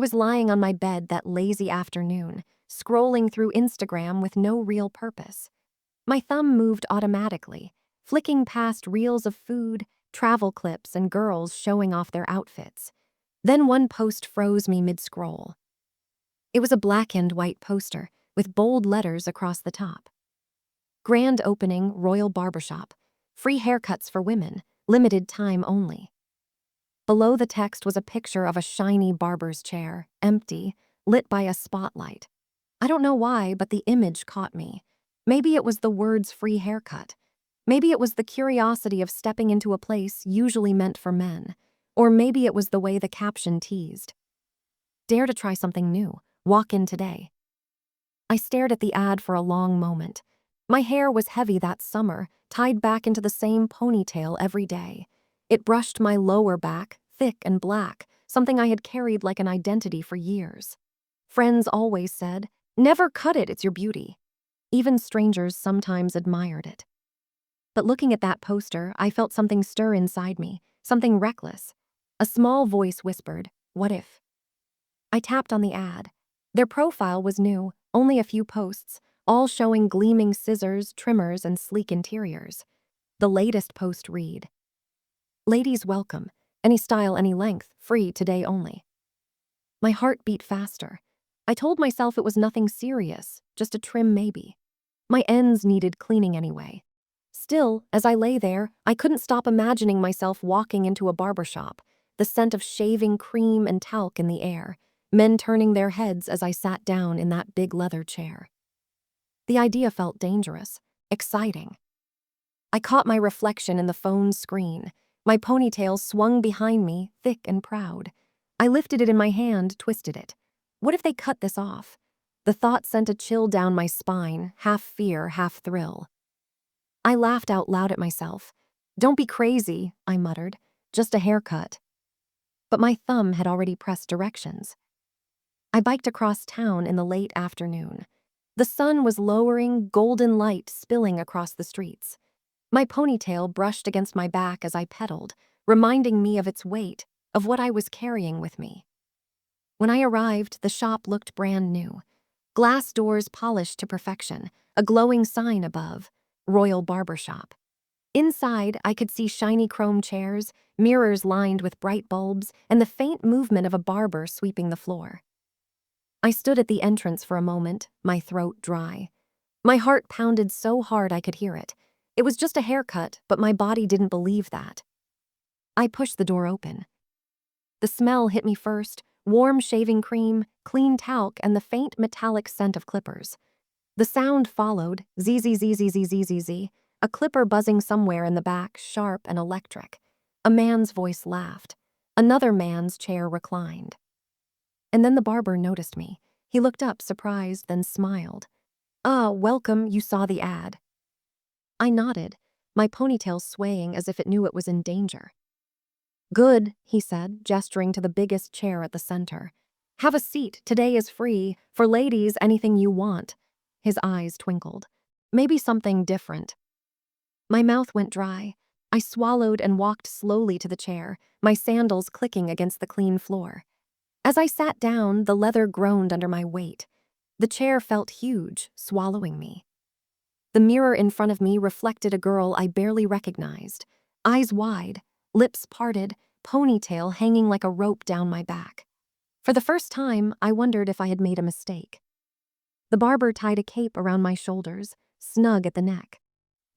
was lying on my bed that lazy afternoon, scrolling through Instagram with no real purpose. My thumb moved automatically, flicking past reels of food, travel clips, and girls showing off their outfits. Then one post froze me mid-scroll. It was a black and white poster with bold letters across the top. Grand opening, Royal Barbershop. Free haircuts for women, limited time only. Below the text was a picture of a shiny barber's chair, empty, lit by a spotlight. I don't know why, but the image caught me. Maybe it was the words free haircut. Maybe it was the curiosity of stepping into a place usually meant for men. Or maybe it was the way the caption teased. Dare to try something new. Walk in today. I stared at the ad for a long moment. My hair was heavy that summer, tied back into the same ponytail every day. It brushed my lower back, thick and black, something I had carried like an identity for years. Friends always said, "Never cut it, it's your beauty." Even strangers sometimes admired it. But looking at that poster, I felt something stir inside me, something reckless. A small voice whispered, "What if?" I tapped on the ad. Their profile was new, only a few posts, all showing gleaming scissors, trimmers, and sleek interiors. The latest post read, "Ladies welcome. Any style, any length, free today only." My heart beat faster. I told myself it was nothing serious, just a trim maybe. My ends needed cleaning anyway. Still, as I lay there, I couldn't stop imagining myself walking into a barbershop, the scent of shaving cream and talc in the air, men turning their heads as I sat down in that big leather chair. The idea felt dangerous, exciting. I caught my reflection in the phone's screen. My ponytail swung behind me, thick and proud. I lifted it in my hand, twisted it. What if they cut this off? The thought sent a chill down my spine, half fear, half thrill. I laughed out loud at myself. "Don't be crazy," I muttered. "Just a haircut." But my thumb had already pressed directions. I biked across town in the late afternoon. The sun was lowering, golden light spilling across the streets. My ponytail brushed against my back as I pedaled, reminding me of its weight, of what I was carrying with me. When I arrived, the shop looked brand new. Glass doors polished to perfection, a glowing sign above, Royal Barbershop. Inside, I could see shiny chrome chairs, mirrors lined with bright bulbs, and the faint movement of a barber sweeping the floor. I stood at the entrance for a moment, my throat dry. My heart pounded so hard I could hear it. It was just a haircut, but my body didn't believe that. I pushed the door open. The smell hit me first, warm shaving cream, clean talc, and the faint metallic scent of clippers. The sound followed, zzzzzzzzzzz, a clipper buzzing somewhere in the back, sharp and electric. A man's voice laughed. Another man's chair reclined. And then the barber noticed me. He looked up, surprised, then smiled. "Ah, welcome, you saw the ad." I nodded, my ponytail swaying as if it knew it was in danger. "Good," he said, gesturing to the biggest chair at the center. "Have a seat, today is free. For ladies, anything you want." His eyes twinkled. "Maybe something different." My mouth went dry. I swallowed and walked slowly to the chair, my sandals clicking against the clean floor. As I sat down, the leather groaned under my weight. The chair felt huge, swallowing me. The mirror in front of me reflected a girl I barely recognized, eyes wide, lips parted, ponytail hanging like a rope down my back. For the first time, I wondered if I had made a mistake. The barber tied a cape around my shoulders, snug at the neck.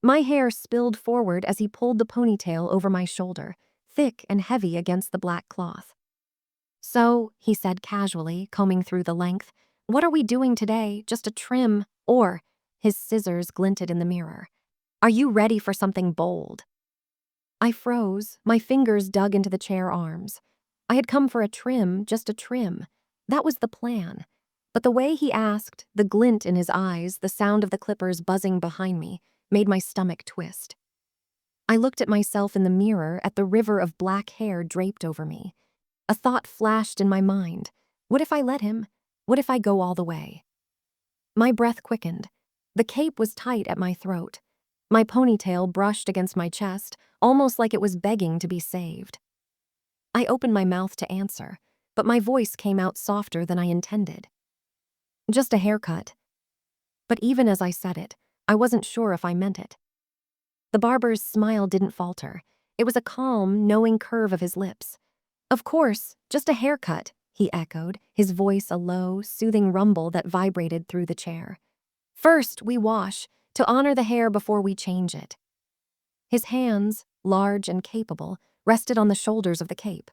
My hair spilled forward as he pulled the ponytail over my shoulder, thick and heavy against the black cloth. "So," he said casually, combing through the length, "what are we doing today? Just a trim, or..." His scissors glinted in the mirror. "Are you ready for something bold?" I froze, my fingers dug into the chair arms. I had come for a trim, just a trim. That was the plan. But the way he asked, the glint in his eyes, the sound of the clippers buzzing behind me, made my stomach twist. I looked at myself in the mirror, at the river of black hair draped over me. A thought flashed in my mind. What if I let him? What if I go all the way? My breath quickened. The cape was tight at my throat. My ponytail brushed against my chest, almost like it was begging to be saved. I opened my mouth to answer. but my voice came out softer than I intended. Just a haircut. But even as I said it, I wasn't sure if I meant it. The barber's smile didn't falter. It was a calm, knowing curve of his lips. Of course, just a haircut, he echoed, his voice a low, soothing rumble that vibrated through the chair. First, we wash, to honor the hair before we change it. His hands, large and capable, rested on the shoulders of the cape.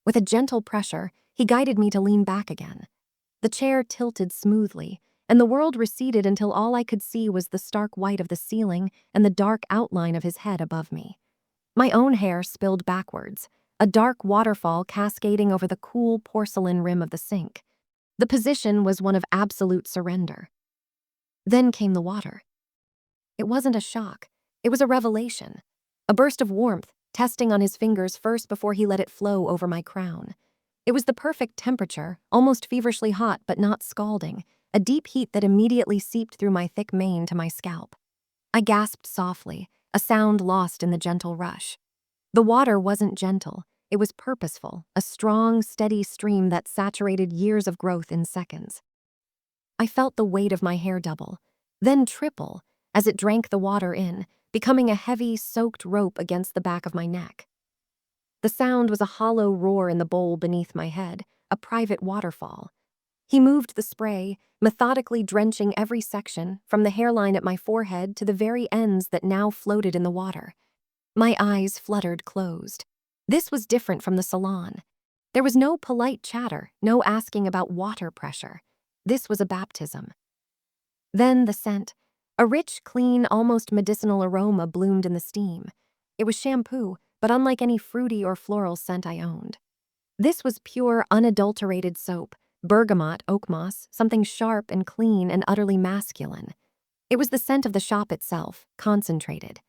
With a gentle pressure, he guided me to lean back again. The chair tilted smoothly, and the world receded until all I could see was the stark white of the ceiling and the dark outline of his head above me. My own hair spilled backwards, a dark waterfall cascading over the cool porcelain rim of the sink. The position was one of absolute surrender. Then came the water. It wasn't a shock. It was a revelation. A burst of warmth, testing on his fingers first before he let it flow over my crown. It was the perfect temperature, almost feverishly hot but not scalding, a deep heat that immediately seeped through my thick mane to my scalp. I gasped softly, a sound lost in the gentle rush. The water wasn't gentle, it was purposeful, a strong, steady stream that saturated years of growth in seconds. I felt the weight of my hair double, then triple, as it drank the water in, becoming a heavy, soaked rope against the back of my neck. The sound was a hollow roar in the bowl beneath my head, a private waterfall. He moved the spray, methodically drenching every section, from the hairline at my forehead to the very ends that now floated in the water. My eyes fluttered closed. This was different from the salon. There was no polite chatter, no asking about water pressure. This was a baptism. Then the scent. A rich, clean, almost medicinal aroma bloomed in the steam. It was shampoo, but unlike any fruity or floral scent I owned. This was pure, unadulterated soap, bergamot, oak moss, something sharp and clean and utterly masculine. It was the scent of the shop itself, concentrated.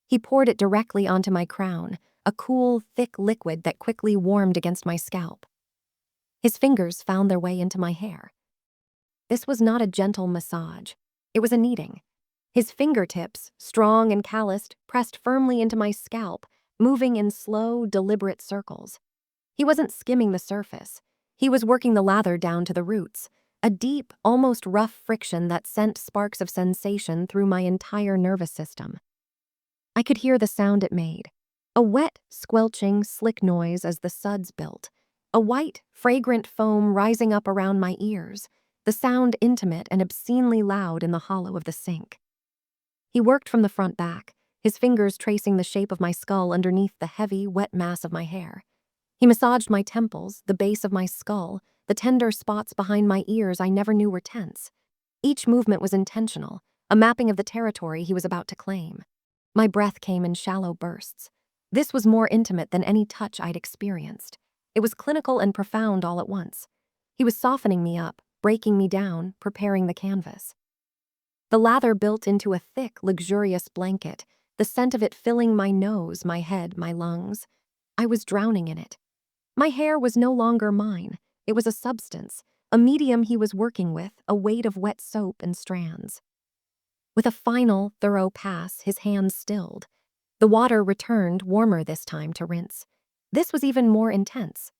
He poured it directly onto my crown, a cool, thick liquid that quickly warmed against my scalp. His fingers found their way into my hair. This was not a gentle massage. It was a kneading. His fingertips, strong and calloused, pressed firmly into my scalp, moving in slow, deliberate circles. He wasn't skimming the surface. He was working the lather down to the roots, a deep, almost rough friction that sent sparks of sensation through my entire nervous system. I could hear the sound it made, a wet, squelching, slick noise as the suds built, a white, fragrant foam rising up around my ears, the sound intimate and obscenely loud in the hollow of the sink. He worked from the front back, his fingers tracing the shape of my skull underneath the heavy, wet mass of my hair. He massaged my temples, the base of my skull, the tender spots behind my ears I never knew were tense. Each movement was intentional, a mapping of the territory he was about to claim. My breath came in shallow bursts. This was more intimate than any touch I'd experienced. It was clinical and profound all at once. He was softening me up, breaking me down, preparing the canvas. The lather built into a thick, luxurious blanket, the scent of it filling my nose, my head, my lungs. I was drowning in it. My hair was no longer mine. It was a substance, a medium he was working with, a weight of wet soap and strands. With a final, thorough pass, his hands stilled. The water returned, warmer this time, to rinse. This was even more intense.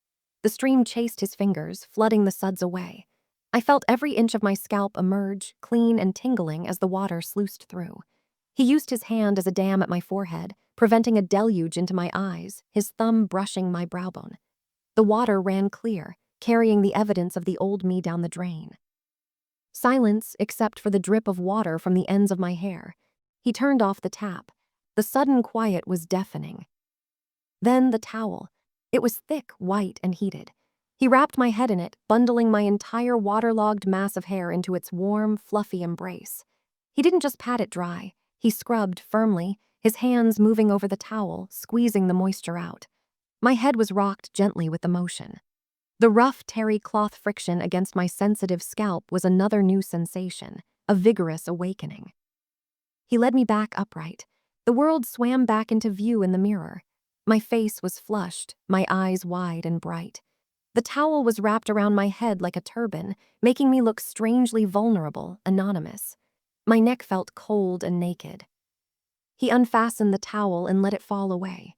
The stream chased his fingers, flooding the suds away. I felt every inch of my scalp emerge, clean and tingling as the water sluiced through. He used his hand as a dam at my forehead, preventing a deluge into my eyes, his thumb brushing my browbone. The water ran clear, carrying the evidence of the old me down the drain. Silence, except for the drip of water from the ends of my hair. He turned off the tap. The sudden quiet was deafening. Then the towel. It was thick, white, and heated. He wrapped my head in it, bundling my entire waterlogged mass of hair into its warm, fluffy embrace. He didn't just pat it dry. He scrubbed firmly, his hands moving over the towel, squeezing the moisture out. My head was rocked gently with the motion. The rough terry cloth friction against my sensitive scalp was another new sensation, a vigorous awakening. He led me back upright. The world swam back into view in the mirror. My face was flushed, my eyes wide and bright. The towel was wrapped around my head like a turban, making me look strangely vulnerable, anonymous. My neck felt cold and naked. He unfastened the towel and let it fall away.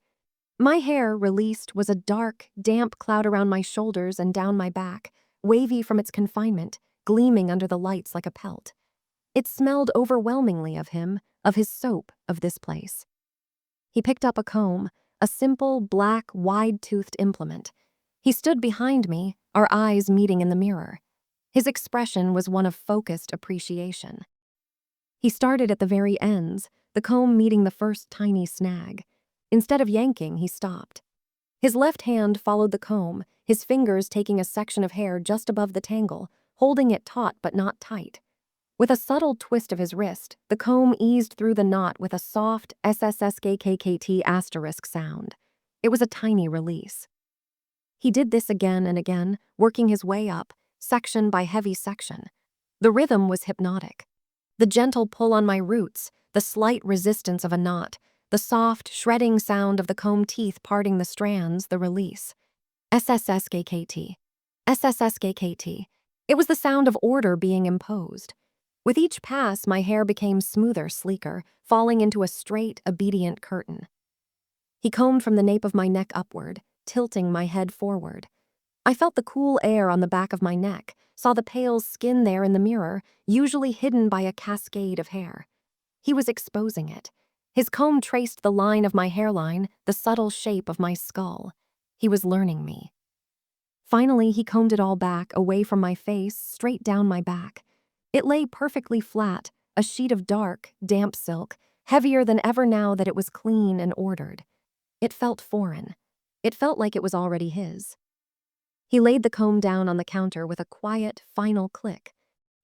My hair, released, was a dark, damp cloud around my shoulders and down my back, wavy from its confinement, gleaming under the lights like a pelt. It smelled overwhelmingly of him, of his soap, of this place. He picked up a comb, a simple, black, wide-toothed implement. He stood behind me, our eyes meeting in the mirror. His expression was one of focused appreciation. He started at the very ends, the comb meeting the first tiny snag. Instead of yanking, he stopped. His left hand followed the comb, his fingers taking a section of hair just above the tangle, holding it taut but not tight. With a subtle twist of his wrist, the comb eased through the knot with a soft SSSKKKT* sound. It was a tiny release. He did this again and again, working his way up, section by heavy section. The rhythm was hypnotic. The gentle pull on my roots, the slight resistance of a knot, the soft, shredding sound of the comb teeth parting the strands, the release. SSSKKT. SSSKKT. It was the sound of order being imposed. With each pass, my hair became smoother, sleeker, falling into a straight, obedient curtain. He combed from the nape of my neck upward, tilting my head forward. I felt the cool air on the back of my neck, saw the pale skin there in the mirror, usually hidden by a cascade of hair. He was exposing it. His comb traced the line of my hairline, the subtle shape of my skull. He was learning me. Finally, he combed it all back, away from my face, straight down my back. It lay perfectly flat, a sheet of dark, damp silk, heavier than ever now that it was clean and ordered. It felt foreign. It felt like it was already his. He laid the comb down on the counter with a quiet, final click.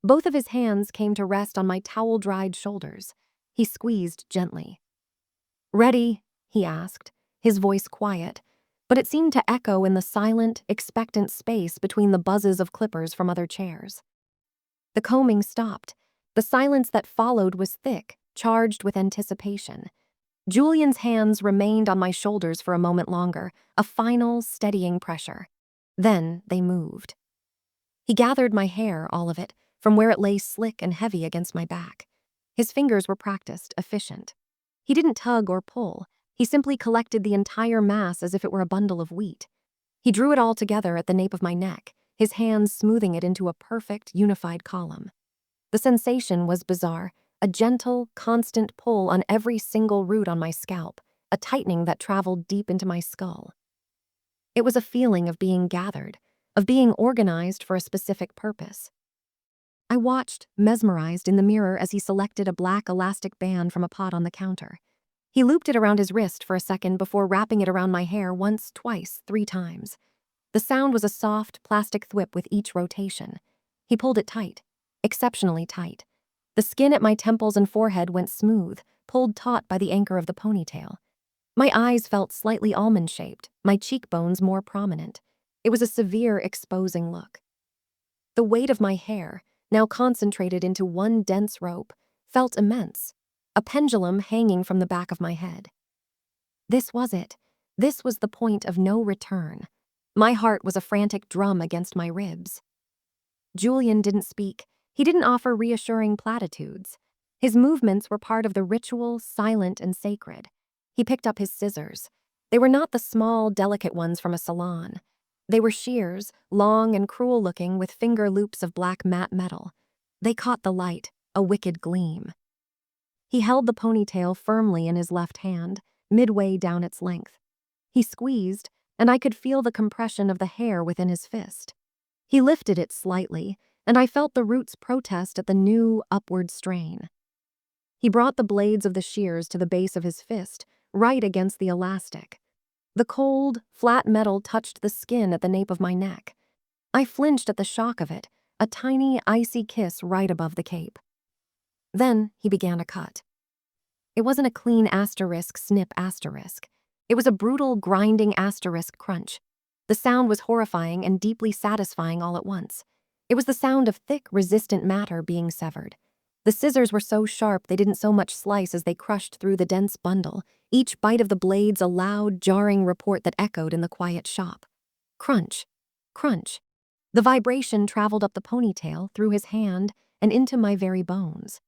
Both of his hands came to rest on my towel-dried shoulders. He squeezed gently. "Ready?" he asked, his voice quiet, but it seemed to echo in the silent, expectant space between the buzzes of clippers from other chairs. The combing stopped. The silence that followed was thick, charged with anticipation. Julian's hands remained on my shoulders for a moment longer, a final, steadying pressure. Then they moved. He gathered my hair, all of it, from where it lay slick and heavy against my back. His fingers were practiced, efficient. He didn't tug or pull. He simply collected the entire mass as if it were a bundle of wheat. He drew it all together at the nape of my neck, his hands smoothing it into a perfect, unified column. The sensation was bizarre, a gentle, constant pull on every single root on my scalp, a tightening that traveled deep into my skull. It was a feeling of being gathered, of being organized for a specific purpose. I watched, mesmerized, in the mirror as he selected a black elastic band from a pot on the counter. He looped it around his wrist for a second before wrapping it around my hair once, twice, 3 times. The sound was a soft, plastic thwip with each rotation. He pulled it tight, exceptionally tight. The skin at my temples and forehead went smooth, pulled taut by the anchor of the ponytail. My eyes felt slightly almond-shaped, my cheekbones more prominent. It was a severe, exposing look. The weight of my hair, now concentrated into one dense rope, felt immense, a pendulum hanging from the back of my head. This was it. This was the point of no return. My heart was a frantic drum against my ribs. Julian didn't speak. He didn't offer reassuring platitudes. His movements were part of the ritual, silent and sacred. He picked up his scissors. They were not the small, delicate ones from a salon. They were shears, long and cruel-looking with finger loops of black matte metal. They caught the light, a wicked gleam. He held the ponytail firmly in his left hand, midway down its length. He squeezed, and I could feel the compression of the hair within his fist. He lifted it slightly, and I felt the roots protest at the new, upward strain. He brought the blades of the shears to the base of his fist, right against the elastic. The cold, flat metal touched the skin at the nape of my neck. I flinched at the shock of it, a tiny, icy kiss right above the cape. Then he began to cut. It wasn't a clean snip. It was a brutal, grinding crunch. The sound was horrifying and deeply satisfying all at once. It was the sound of thick, resistant matter being severed. The scissors were so sharp they didn't so much slice as they crushed through the dense bundle, each bite of the blades a loud, jarring report that echoed in the quiet shop. Crunch, crunch. The vibration traveled up the ponytail, through his hand, and into my very bones.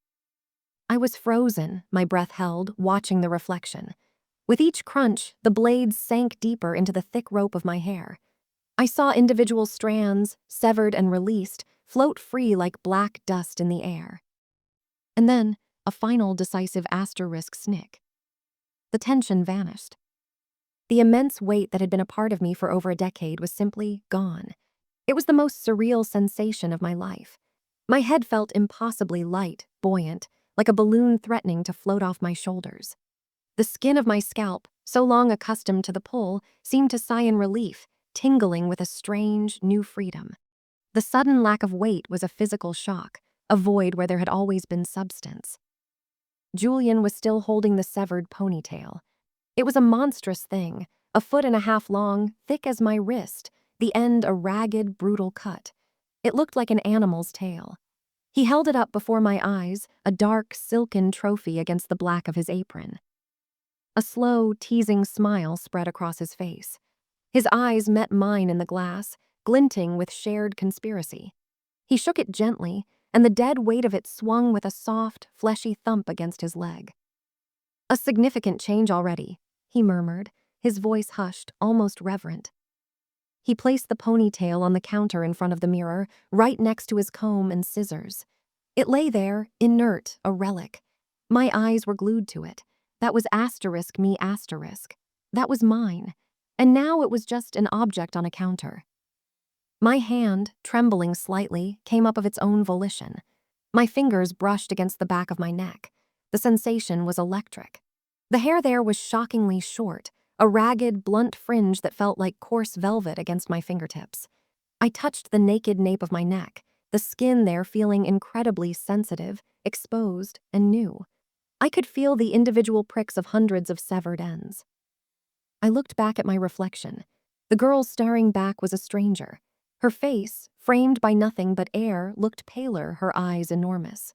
I was frozen, my breath held, watching the reflection. With each crunch, the blades sank deeper into the thick rope of my hair. I saw individual strands, severed and released, float free like black dust in the air. And then, a final decisive asterisk snick. The tension vanished. The immense weight that had been a part of me for over a decade was simply gone. It was the most surreal sensation of my life. My head felt impossibly light, buoyant, like a balloon threatening to float off my shoulders. The skin of my scalp, so long accustomed to the pull, seemed to sigh in relief, tingling with a strange, new freedom. The sudden lack of weight was a physical shock, a void where there had always been substance. Julian was still holding the severed ponytail. It was a monstrous thing, 1.5 feet long, thick as my wrist, the end a ragged, brutal cut. It looked like an animal's tail. He held it up before my eyes, a dark, silken trophy against the black of his apron. A slow, teasing smile spread across his face. His eyes met mine in the glass, glinting with shared conspiracy. He shook it gently, and the dead weight of it swung with a soft, fleshy thump against his leg. "A significant change already," he murmured, his voice hushed, almost reverent. He placed the ponytail on the counter in front of the mirror, right next to his comb and scissors. It lay there, inert, a relic. My eyes were glued to it. That was asterisk me asterisk. That was mine. And now it was just an object on a counter. My hand, trembling slightly, came up of its own volition. My fingers brushed against the back of my neck. The sensation was electric. The hair there was shockingly short, a ragged, blunt fringe that felt like coarse velvet against my fingertips. I touched the naked nape of my neck, the skin there feeling incredibly sensitive, exposed, and new. I could feel the individual pricks of hundreds of severed ends. I looked back at my reflection. The girl staring back was a stranger. Her face, framed by nothing but air, looked paler, her eyes enormous.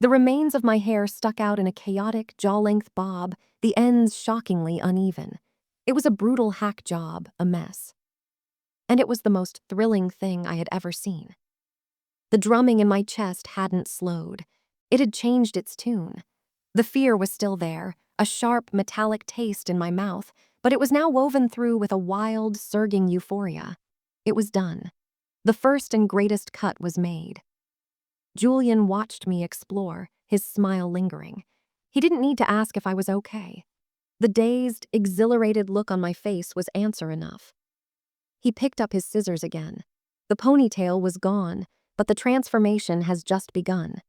The remains of my hair stuck out in a chaotic, jaw-length bob, the ends shockingly uneven. It was a brutal hack job, a mess. And it was the most thrilling thing I had ever seen. The drumming in my chest hadn't slowed. It had changed its tune. The fear was still there, a sharp, metallic taste in my mouth, but it was now woven through with a wild, surging euphoria. It was done. The first and greatest cut was made. Julian watched me explore, his smile lingering. He didn't need to ask if I was okay. The dazed, exhilarated look on my face was answer enough. He picked up his scissors again. The ponytail was gone, but the transformation has just begun.